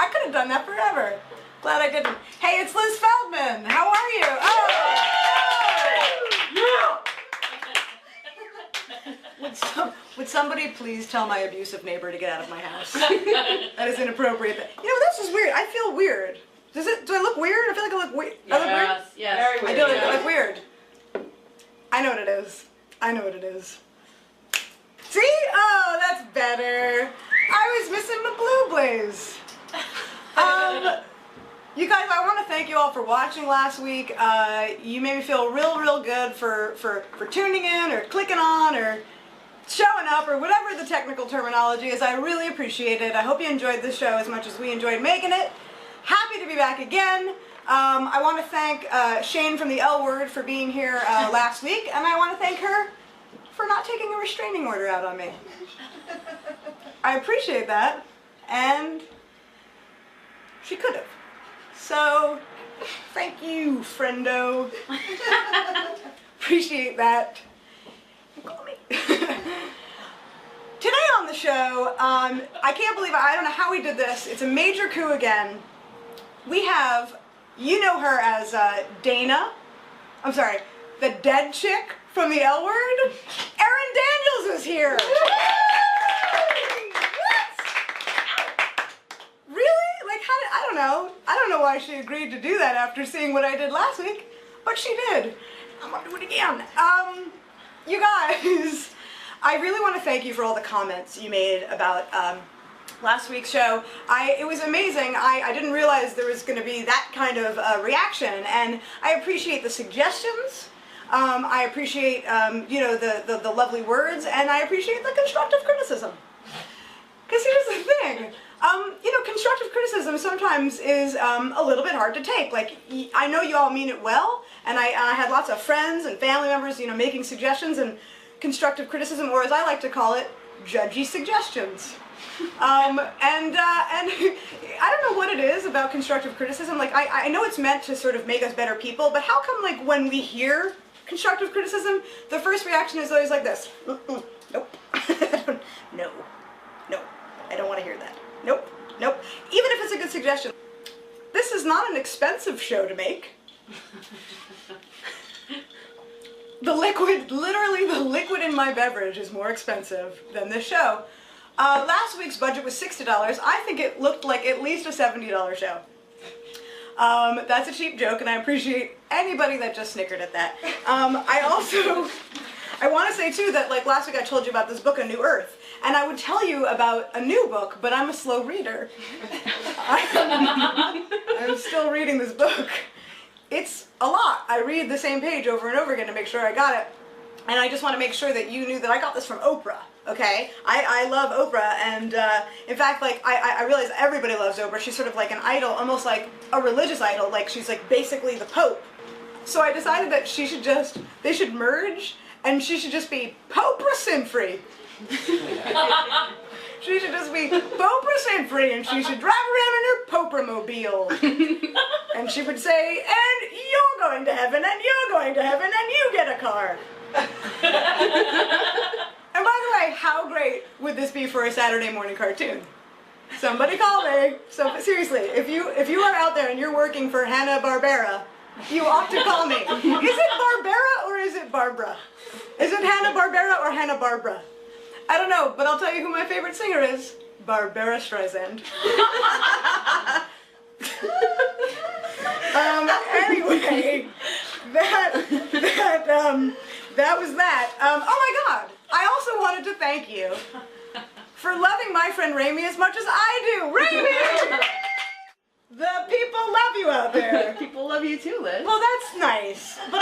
I could have done that forever. Glad I didn't. Hey, it's Liz Feldman. How are you? Oh, would somebody please tell my abusive neighbor to get out of my house? That is inappropriate. You know, this is weird. I feel weird. Do I look weird? I feel like I look weird. Yes, I look weird? yes. Very weird. I do look weird. I know what it is. I know what it is. See? Oh, that's better. I was missing my blue blaze. You guys, I want to thank you all for watching last week. You made me feel real good for tuning in or clicking on or showing up or whatever the technical terminology is. I really appreciate it. I hope you enjoyed this show as much as we enjoyed making it. Happy to be back again. I want to thank Shane from the L Word for being here last week, and I want to thank her for not taking a restraining order out on me. I appreciate that, and she could have. So, thank you, friendo. Appreciate that. Call me. Today on the show, I can't believe I don't know how we did this. It's a major coup again. We have, you know her as Dana. I'm sorry, the dead chick from the L Word. Erin Daniels is here. I don't know why she agreed to do that after seeing what I did last week, but she did. I'm gonna do it again. You guys, I really want to thank you for all the comments you made about last week's show. It was amazing. I didn't realize there was going to be that kind of reaction, and I appreciate the suggestions. I appreciate you know, the lovely words, and I appreciate the constructive criticism. Because here's the thing. You know, constructive criticism sometimes is a little bit hard to take. Like, I know you all mean it well, and I had lots of friends and family members, you know, making suggestions and constructive criticism, or as I like to call it, judgy suggestions. And I don't know what it is about constructive criticism. Like, I know it's meant to sort of make us better people, but how come, like, when we hear constructive criticism, the first reaction is always like this? Nope. No. No. I don't want to hear that. Nope, nope. Even if it's a good suggestion. This is not an expensive show to make. The liquid, literally the liquid in my beverage is more expensive than this show. Last week's budget was $60. I think it looked like at least a $70 show. That's a cheap joke, and I appreciate anybody that just snickered at that. I want to say too that, like, last week I told you about this book, A New Earth. And I would tell you about a new book, but I'm a slow reader. I'm still reading this book. It's a lot. I read the same page over and over again to make sure I got it. And I just want to make sure that you knew that I got this from Oprah, okay? I love Oprah, and in fact, like, I realize everybody loves Oprah. She's sort of like an idol, almost like a religious idol. Like, she's like basically the Pope. So I decided that they should merge, and she should just be Pope-free. She should just be Pope-free, and she should drive around in her Pope-mobile. And she would say, and you're going to heaven, and you're going to heaven, and you get a car. And by the way, how great would this be for a Saturday morning cartoon? Somebody call me. So seriously, if you are out there and you're working for Hanna-Barbera, you ought to call me. Is it Barbera or is it Barbara? Is it Hanna-Barbera or Hanna-Barbara? I don't know, but I'll tell you who my favorite singer is. Barbara Streisand. Anyway, that was that. Oh my God! I also wanted to thank you for loving my friend Ramy as much as I do. Ramy! The people love you out there. People love you too, Liz. Well, that's nice. But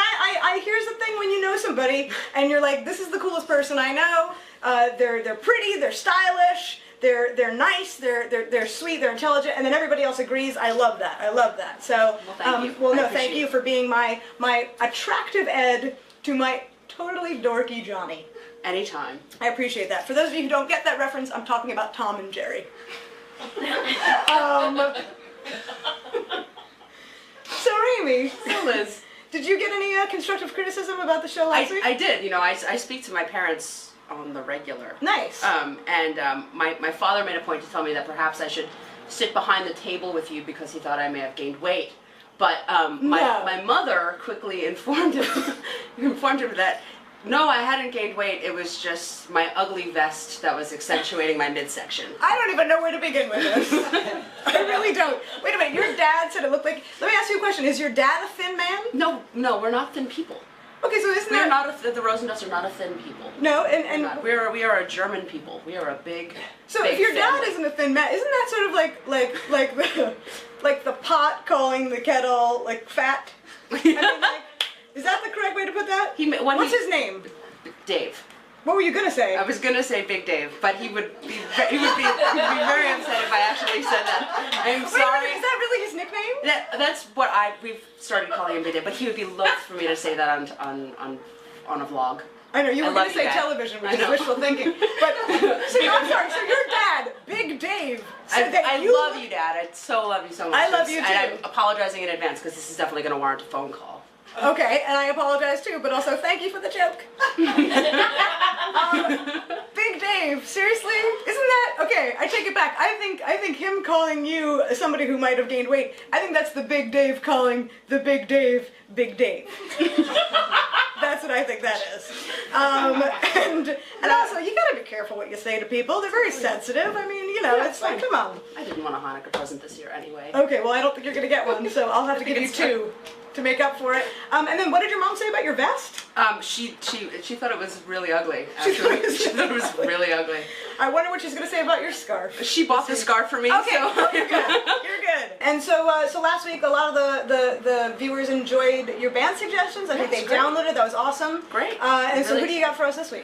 here's the thing: when you know somebody and you're like, this is the coolest person I know. They're pretty, they're stylish, they're nice, they're sweet, they're intelligent, and then everybody else agrees. I love that. I love that. So, thank you for being my attractive Ed to my totally dorky Johnny. Anytime. I appreciate that. For those of you who don't get that reference, I'm talking about Tom and Jerry. So, Ramy. So, Liz. Did you get any constructive criticism about the show last week? I did. You know, I speak to my parents on the regular. Nice. My father made a point to tell me that perhaps I should sit behind the table with you because he thought I may have gained weight. But No. my mother quickly informed him that no, I hadn't gained weight. It was just my ugly vest that was accentuating my midsection. I don't even know where to begin with this. I really don't. Wait a minute, your dad said it looked like... Let me ask you a question. Is your dad a thin man? No, we're not thin people. Okay, so isn't We're that... not the Rosenduffs are not a thin people. No, and We are a German people. We are a big. so big if your dad family. isn't a thin man, isn't that sort of like the pot calling the kettle like fat? I mean, like, is that the correct way to put that? What's his name? Dave. What were you gonna say? I was gonna say Big Dave, but he would be very upset if I actually said that. I'm Wait a sorry. minute, is that really his nickname? That's what we've started calling him Big Dave, but he would be loath for me to say that on a vlog. I know, you were I going love to say you, Dad. television, which I is know. wishful thinking. But, so I'm sorry, so your dad, Big Dave, said that I love you, Dad. I so love you so much. I love you, And too. I'm apologizing in advance because this is definitely going to warrant a phone call. Okay, and I apologize too, but also thank you for the joke. Big Dave, seriously? Isn't that, okay, I take it back. I think him calling you somebody who might have gained weight, I think that's the Big Dave calling the Big Dave, Big Dave. That's what I think that is. And also, you gotta be careful what you say to people. They're very sensitive. I mean, you know, Yeah, it's like, fine. come on. I didn't want a Hanukkah present this year anyway. Okay, well, I don't think you're gonna get one, so I'll have to give you two to make up for it. And then what did your mom say about your vest? She thought it was really ugly. She thought it was She thought it was really ugly. I wonder what she's gonna say about your scarf. She bought the scarf for me. Okay, so. oh, you're good. You're good. And so last week, a lot of the viewers enjoyed your band suggestions. I think they That's great. downloaded. That was awesome. Great. And so Really who do you got for us this week?